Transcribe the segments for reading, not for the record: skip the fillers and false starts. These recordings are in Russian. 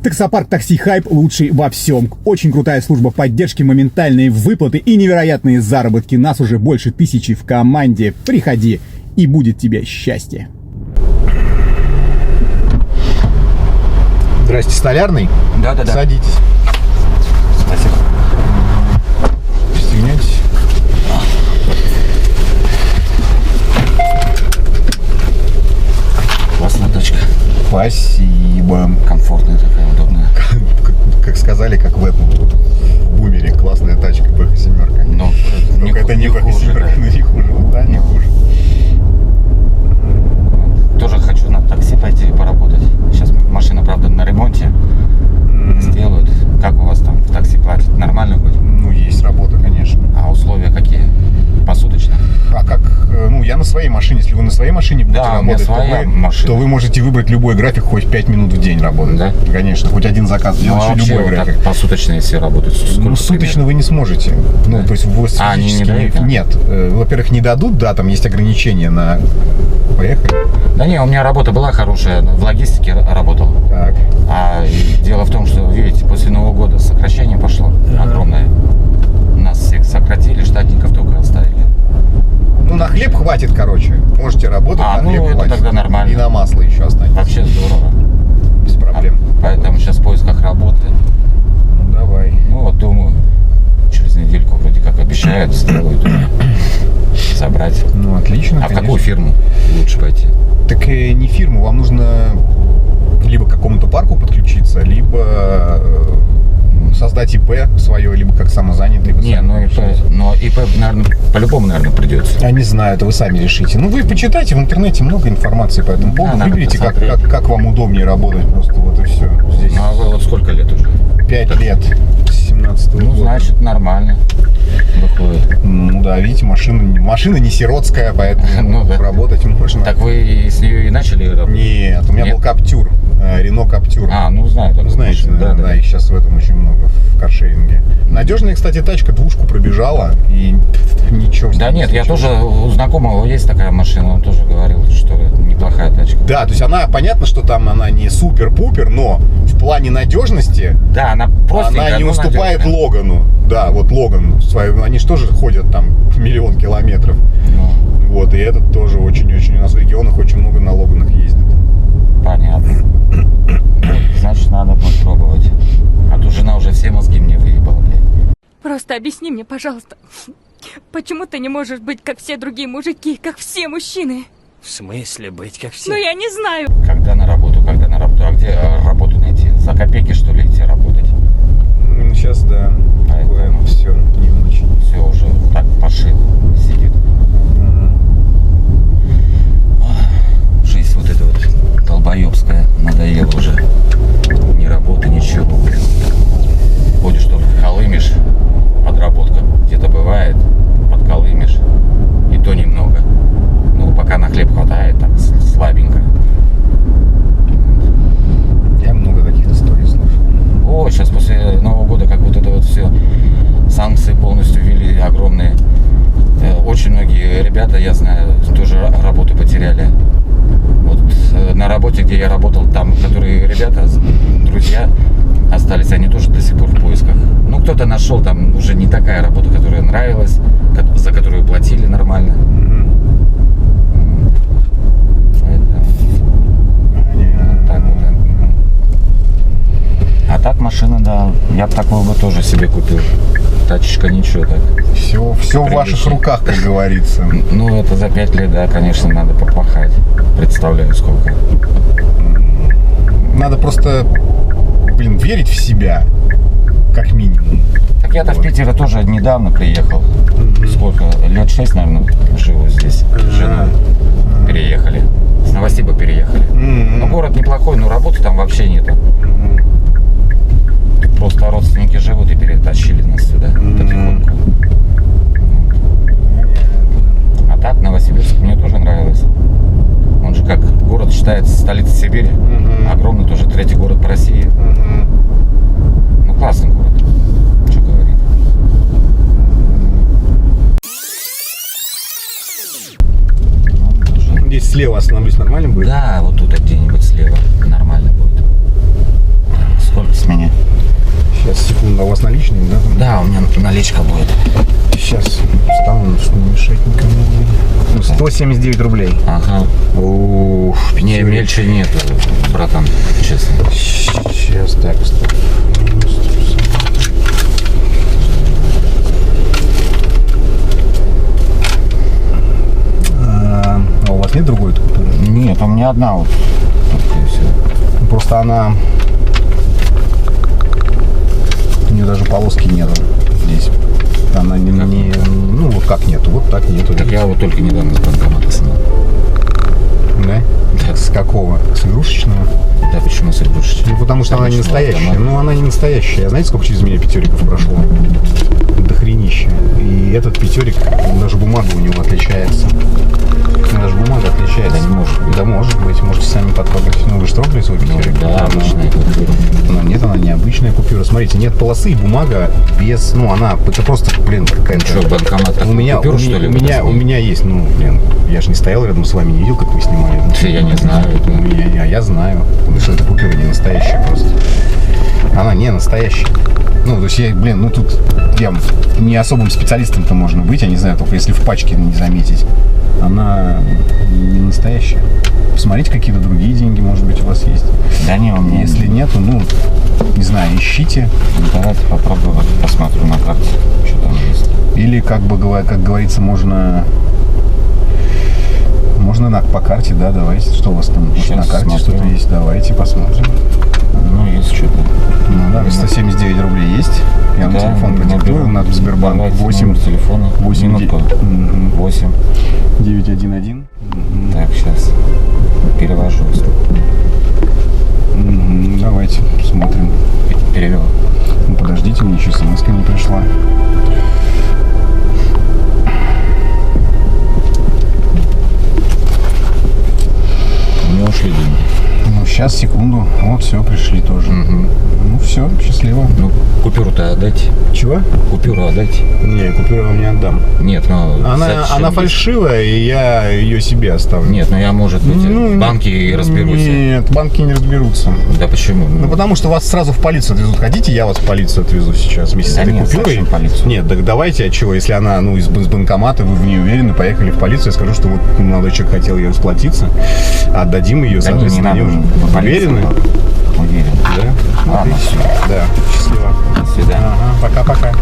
Таксопарк Такси Хайп лучший во всем. Очень крутая служба поддержки, моментальные выплаты и невероятные заработки. Нас уже больше 1000 в команде. Приходи, и будет тебе счастье. Здрасте, Столярный? Да. Садитесь. Спасибо. Пристегнетесь. Классная тачка. Спасибо. Комфортная такая, удобная. Как сказали, как в этом в бумере. Классная тачка, БХ-7. Но Только это не хуже, БХ-7, но не хуже. Ну да, не хуже. Тоже хочу на такси пойти поработать. Сейчас машина, правда, на ремонте. Сделают. Как у вас там в такси платят? Нормально хоть? Ну, есть работа, конечно. А условия какие? Посуточно? А как, ну, я на своей машине. Если вы на своей машине будете Да, у меня работать, своя машина. то вы можете выбрать любой график, хоть 5 минут в день работать. Да? Конечно, хоть один заказ делать, Ну, а вообще любой вот график. так посуточно, если работать, сколько Ну, суточно примерно? вы не сможете. Ну, Да. то есть вы А, они не физически дают, да? Нет. Во-первых, не дадут, да, там есть ограничения на... Поехали. Да не, у меня работа была хорошая, в логистике работал. Так. А дело в том, что, видите, после Нового года сокращение пошло огромное. Нас всех сократили, штатников только оставили. Ну, на хлеб хватит, короче. Можете работать, А, на ну, хлеб это хватит. тогда нормально. И на масло еще останется. Вообще здорово. Без проблем. Поэтому сейчас в поисках работы. Ну, давай. Ну вот думаю, через недельку вроде как обещают, сделают уже. Забрать. Ну, отлично, А в конечно. какую фирму лучше пойти? Так не фирму, вам нужно либо к какому-то парку подключиться, либо создать ИП свое, либо как самозанятый. вы Не, сами ну ИП, решите. но ИП, наверное, по-любому, наверное, придется. Я не знаю, это вы сами решите. Ну, вы почитайте в интернете, много информации по этому поводу. надо Выберите, посмотреть. как вам удобнее работать, просто вот и все. Здесь Ну а вы вот сколько лет уже? 5 лет, с 17-го Ну, года. значит, нормально выходит. Ну да, видите, машина не сиротская, поэтому Ну да. работать можно. Так вы с нее и начали работать? Нет, у меня Нет? был Каптюр, Рено Каптюр. А, ну знаю. такую Знаете, машину. наверное, да, их сейчас в этом очень много, в каршеринге. Надежная, кстати, тачка, двушку пробежала, и ничего. с Да ней нет, не я случилось. тоже, у знакомого есть такая машина, он тоже говорил, что это неплохая тачка. Да, то есть она, понятно, что там она не супер-пупер, но в плане надежности Да, она простенькая, она не но уступает надежная. Логану. Да, вот Логан, они же тоже ходят там 1 000 000 километров. Ну, Вот, и этот тоже очень-очень, у нас в регионах очень много на Логанах ездит. понятно. Ну, значит, надо будет пробовать. А то жена уже все мозги мне выебала, блядь. Просто объясни мне, пожалуйста, почему ты не можешь быть как все другие мужики, как все мужчины? В смысле быть как все? Ну я не знаю. Когда на работу? А где работу найти? За копейки, что ли, идти работать? Сейчас, да, такое Поэтому все не очень. все уже так пошил, сидит. Жизнь вот эта вот долбоебская надоела уже. Ни работы, ничего, блин. Ходишь только колымешь, подработка где-то бывает, подколымешь, и то немного. Ну, пока на хлеб хватает, так слабенько. Я много таких историй слышал. О, сейчас после Нового года, как вот это вот все, санкции полностью ввели огромные. Очень многие ребята, я знаю, тоже работу потеряли. Вот на работе, где я работал, там, которые ребята, друзья остались, они тоже до сих пор в поисках. Ну, кто-то нашел, там уже не такая работа, которая нравилась, за которую платили нормально. Поэтому так вот. А так машина, да, я бы такую бы тоже себе купил. Тачечка ничего так. Все в ваших Прилично. руках, как говорится. Ну, это за 5 лет, да, конечно, надо попахать. Представляю, сколько. Надо просто, верить в себя, как минимум. Так я-то в Питере тоже недавно приехал. Сколько? Лет 6, наверное, живу здесь. С женой. Переехали. С Новосиба переехали. Ну, город неплохой, но работы там вообще нету. Просто родственники живут и перетащили нас сюда потихоньку. А так, Новосибирск мне тоже нравилось. Он же как город считается столицей Сибири. Огромный тоже, 3-й город по России. Ну, классный город. Что говорить. Здесь слева остановлюсь, нормально будет? Да, вот тут где-нибудь слева нормально будет. да? Да, у меня наличка будет. Сейчас встану, чтобы не мешать никому. 179 рублей. Ага. Ух, Не, мельче нет, братан, честно. Сейчас так, стоп. А у вас нет другой купюры? Нет, у меня одна вот. Только и все. Просто она... У нее даже полоски нету здесь. Она не... Ну, вот как нету, вот так нету. Так я вот только недавно с банкомата снял. Да? Да. С какого? С игрушечного? Да, почему с игрушечной? Ну, потому что она не настоящая. Ну, она не настоящая. Знаете, сколько через меня пятериков прошло? Дохренища. И этот пятерик, даже бумага у него отличается. Даже бумага отличается. Да не может быть. Да может быть. Можете сами потрогать. Ну, вы же трогали свой пятерик? Ну, да, обычная купюра. Но нет, она не обычная купюра. Смотрите, нет полосы и бумага без... Ну, она... Это просто, блин, какая-то... Что, банкомат У меня, купюр, у что ли? меня есть, ну, блин, я же не стоял рядом с вами, не видел, как вы снимали. Я не знаю. Я знаю, что эта купюра не настоящая просто. Она не настоящая. Ну, то есть я, блин, ну тут я не особым специалистом-то можно быть, я не знаю, только если в пачке не заметить. Она не настоящая. Посмотрите, какие-то другие деньги, может быть, у вас есть. Да не, у меня... Если нету, ну, не знаю, ищите. Ну, давайте попробую, посмотрю на карте, что там есть. Или, как говорится, можно по карте, да, давайте. Что у вас там? Может, на карте смотрю. что-то есть? Давайте посмотрим. Ну, есть что-то. Ну, да, 179 рублей есть. Я вам телефон продиктую. Надо в Сбербанк. Давайте 8 номер телефона. 8 Минутку. 8. 911. Так, сейчас. Перевожу. Давайте смотрим. Перевел. Ну, подождите, мне еще смс-ка не пришла. У меня ушли деньги. Ну, сейчас, секунду. Вот, все, пришли тоже. Ну, все, счастливо. Ну, купюру-то отдайте. Чего? Купюру отдайте. Не, купюру я вам не отдам. Нет, ну... Она зачем? фальшивая, и я ее себе оставлю. Нет, ну я, может быть, в банке и разберусь. Нет, банки не разберутся. Да почему? Ну, потому что вас сразу в полицию отвезут. Хотите, я вас в полицию отвезу сейчас вместе с Да этой нет, купюрой? зачем полицию? Нет, так давайте, а чего? Если она, ну, из банкомата, вы в ней уверены, поехали в полицию, я скажу, что вот молодой человек хотел ее расплатиться, отдадим ее, Да соответственно, не надо уже. Уверены? Уверен. Да? Ладно, Отлично. все. Да, счастливо. До свидания. Ага, пока-пока.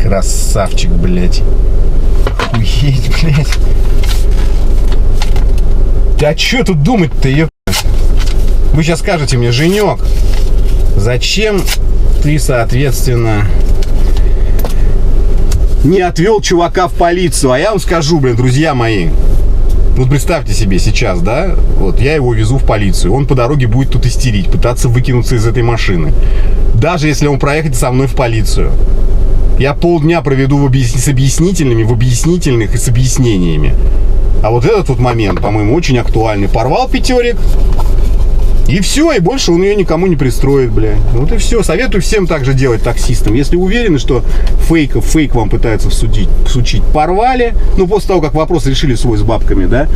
Красавчик, блядь. Охуеть, блядь. Да что тут думать-то, Вы сейчас скажете мне, Женек, зачем ты, соответственно, не отвел чувака в полицию? А я вам скажу, блин, друзья мои. Вот представьте себе сейчас, да, вот я его везу в полицию, он по дороге будет тут истерить, пытаться выкинуться из этой машины. Даже если он проехать со мной в полицию. Я полдня проведу с объяснительных и с объяснениями. А вот этот вот момент, по-моему, очень актуальный. Порвал пятерик, и все, и больше он ее никому не пристроит, бля. Вот и все. Советую всем так же делать, таксистам. Если уверены, что фейк вам пытаются всучить, порвали. Ну, после того, как вопрос решили свой с бабками, да.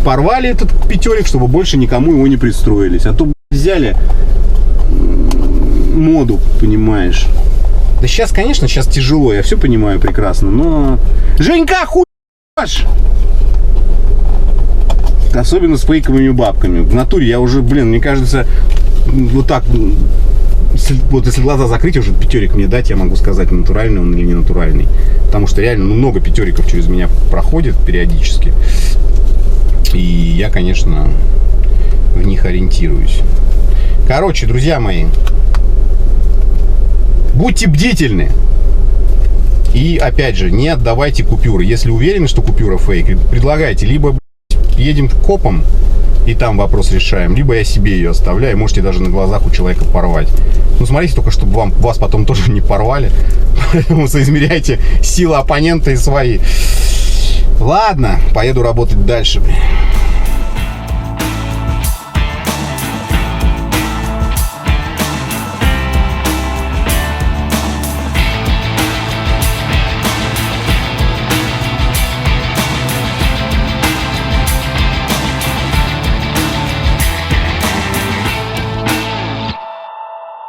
Порвали этот пятерик, чтобы больше никому его не пристроились. А то взяли моду, понимаешь. Да сейчас, конечно, сейчас тяжело, я все понимаю прекрасно, но... Женька, хуй! Особенно с фейковыми бабками. В натуре я уже, блин, мне кажется, вот так, вот если глаза закрыть, уже пятерик мне дать, я могу сказать, натуральный он или не натуральный. Потому что реально, ну, много пятериков через меня проходит периодически. И я, конечно, в них ориентируюсь. Короче, друзья мои, будьте бдительны. И, опять же, не отдавайте купюры. Если уверены, что купюра фейк, предлагайте либо едем к копам и там вопрос решаем, либо я себе ее оставляю, можете даже на глазах у человека порвать. Ну, смотрите только, чтобы вас потом тоже не порвали. Поэтому соизмеряйте силы оппонента и свои. Ладно, поеду работать дальше.